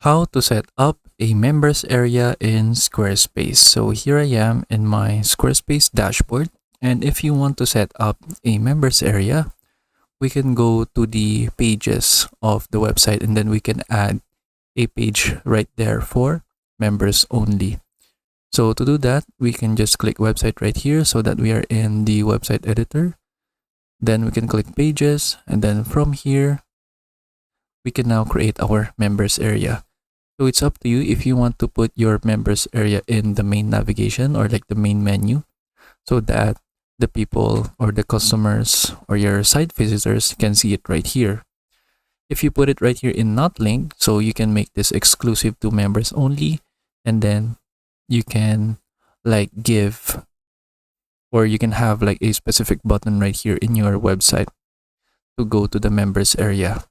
How to set up a members area in Squarespace. So here I am in my Squarespace dashboard. And if you want to set up a members area, we can go to the pages of the website and then we can add a page right there for members only. So to do that, we can just click website right here so that we are in the website editor. Then we can click pages, and then from here, we can now create our members area. So it's up to you if you want to put your members area in the main navigation or like the main menu so that the people or the customers or your site visitors can see it right here. If you put it right here in not link, so you can make this exclusive to members only, and then you can like give, or you can have like a specific button right here in your website to go to the members area.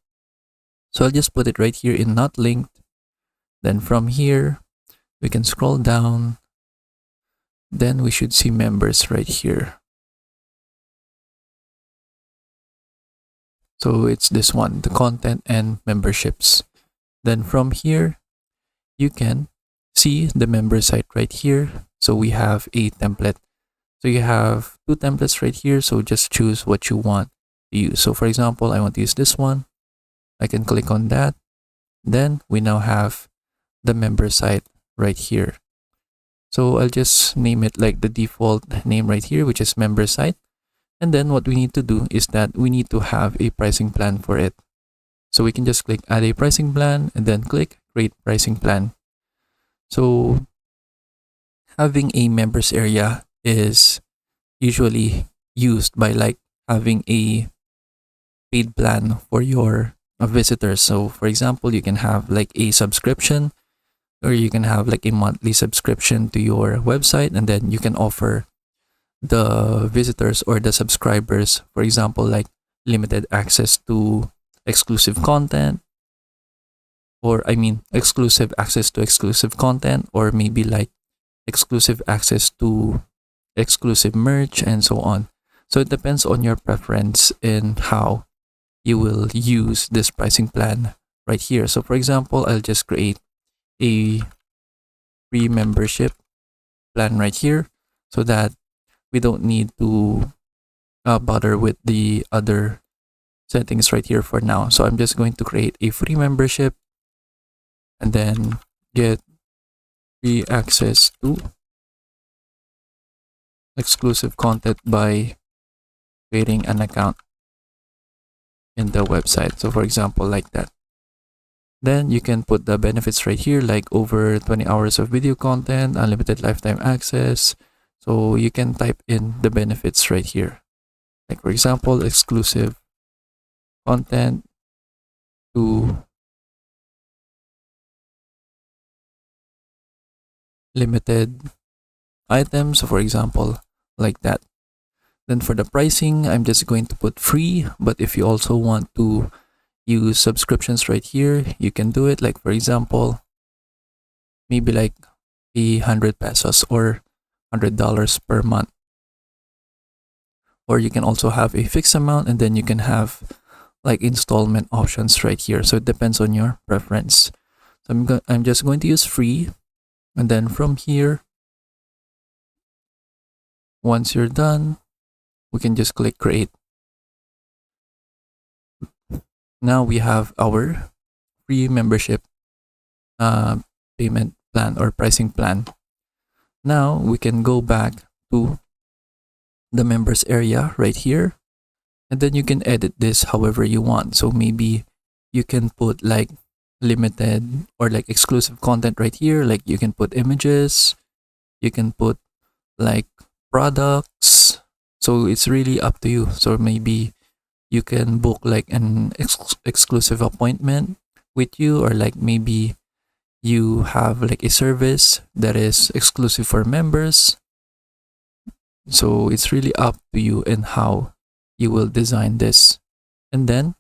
So I'll just put it right here in not linked. Then from here, we can scroll down. Then we should see members right here. So it's this one, the content and memberships. Then from here, you can see the member site right here. So we have a template. So you have two templates right here. So just choose what you want to use. So for example, I want to use this one. I can click on that. Then we now have the member site right here. So I'll just name it like the default name right here, which is member site. And then what we need to do is that we need to have a pricing plan for it. So we can just click add a pricing plan and then click create pricing plan. So having a members area is usually used by like having a paid plan for your visitors. So for example, you can have like a subscription, or you can have like a monthly subscription to your website, and then you can offer the visitors or the subscribers, for example, like limited access to exclusive content, or exclusive access to exclusive content, or maybe like exclusive access to exclusive merch and so on. So it depends on your preference in how you will use this pricing plan right here. So for example, I'll just create a free membership plan right here so that we don't need to bother with the other settings right here for now. So I'm just going to create a free membership and then get free access to exclusive content by creating an account in the website. So for example, like that. Then you can put the benefits right here, like over 20 hours of video content, unlimited lifetime access. So you can type in the benefits right here. Like for example, exclusive content to limited items. So for example, like that. Then for the pricing, I'm just going to put free, but if you also want to use subscriptions right here, you can do it. Like for example, maybe like 100 pesos or $100 per month. Or you can also have a fixed amount, and then you can have like installment options right here. So it depends on your preference. So I'm just going to use free, and then from here, once you're done, we can just click create. Now we have our free membership payment plan or pricing plan. Now we can go back to the members area right here, and then you can edit this however you want. So maybe you can put like limited or like exclusive content right here. Like you can put images, you can put like products. So it's really up to you. So maybe you can book like an exclusive appointment with you, or like maybe you have like a service that is exclusive for members. So it's really up to you and how you will design this. And then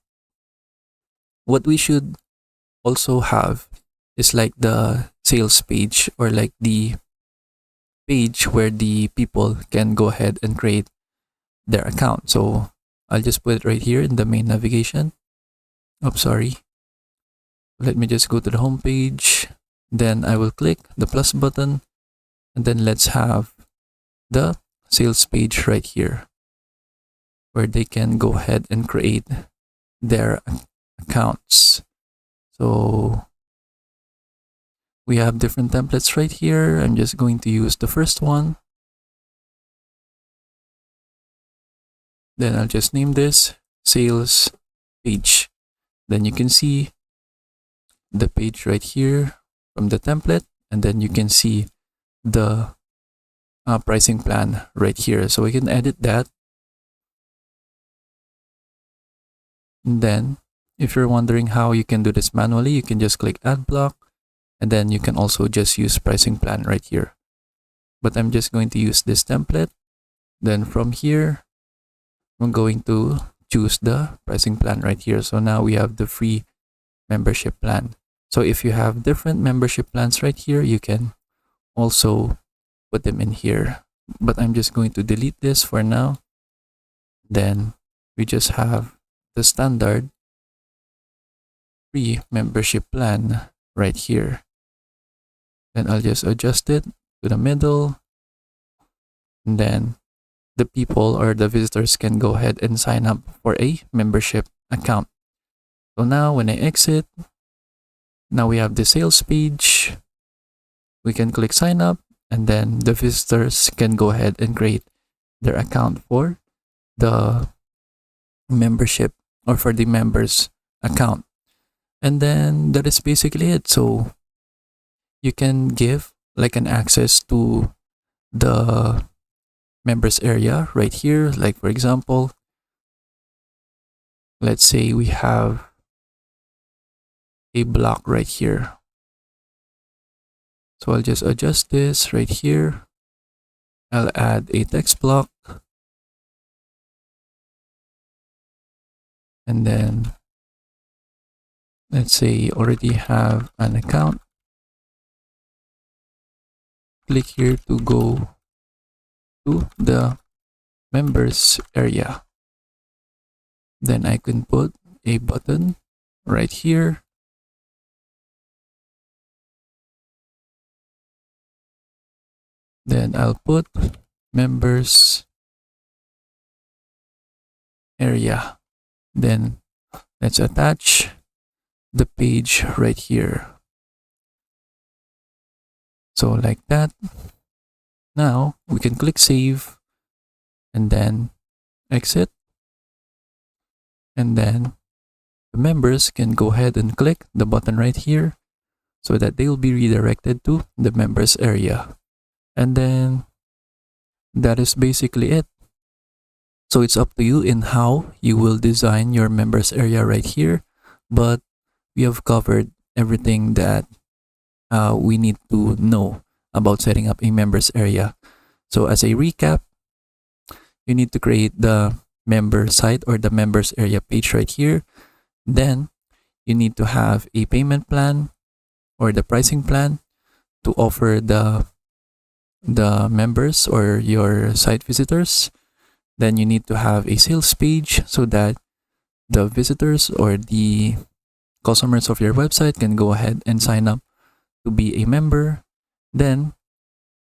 what we should also have is like the sales page, or like the page where the people can go ahead and create their account. So I'll just put it right here in the main navigation. Oh, sorry. Let me just go to the home page. Then I will click the plus button, and then let's have the sales page right here where they can go ahead and create their accounts. So we have different templates right here. I'm just going to use the first one. Then I'll just name this sales page. Then you can see the page right here from the template, and then you can see the pricing plan right here. So we can edit that. And then if you're wondering how you can do this manually, you can just click add block, and then you can also just use pricing plan right here. But I'm just going to use this template. Then from here, I'm going to choose the pricing plan right here. So now we have the free membership plan. So if you have different membership plans right here, you can also put them in here. But I'm just going to delete this for now. Then we just have the standard free membership plan right here. Then I'll just adjust it to the middle. And then the people or the visitors can go ahead and sign up for a membership account. So now when I exit, now we have the sales page. We can click sign up, and then the visitors can go ahead and create their account for the membership or for the members account. And then that is basically it. So you can give like an access to the members area right here. Like for example, let's say we have a block right here. So I'll just adjust this right here. I'll add a text block. And then let's say you already have an account. Click here to go to the members area. Then I can put a button right here. Then I'll put members area. Then let's attach the page right here. So like that. Now we can click save and then exit. And then the members can go ahead and click the button right here so that they will be redirected to the members area. And then that is basically it. So it's up to you in how you will design your members area right here. But we have covered everything that we need to know about setting up a members area. So as a recap, you need to create the member site or the members area page right here. Then you need to have a payment plan or the pricing plan to offer the members or your site visitors. Then you need to have a sales page so that the visitors or the customers of your website can go ahead and sign up to be a member. Then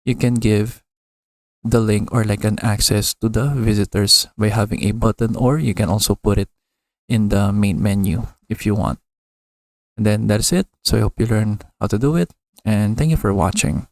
you can give the link or like an access to the visitors by having a button, or you can also put it in the main menu if you want. And then that's it. So I hope you learned how to do it, and thank you for watching.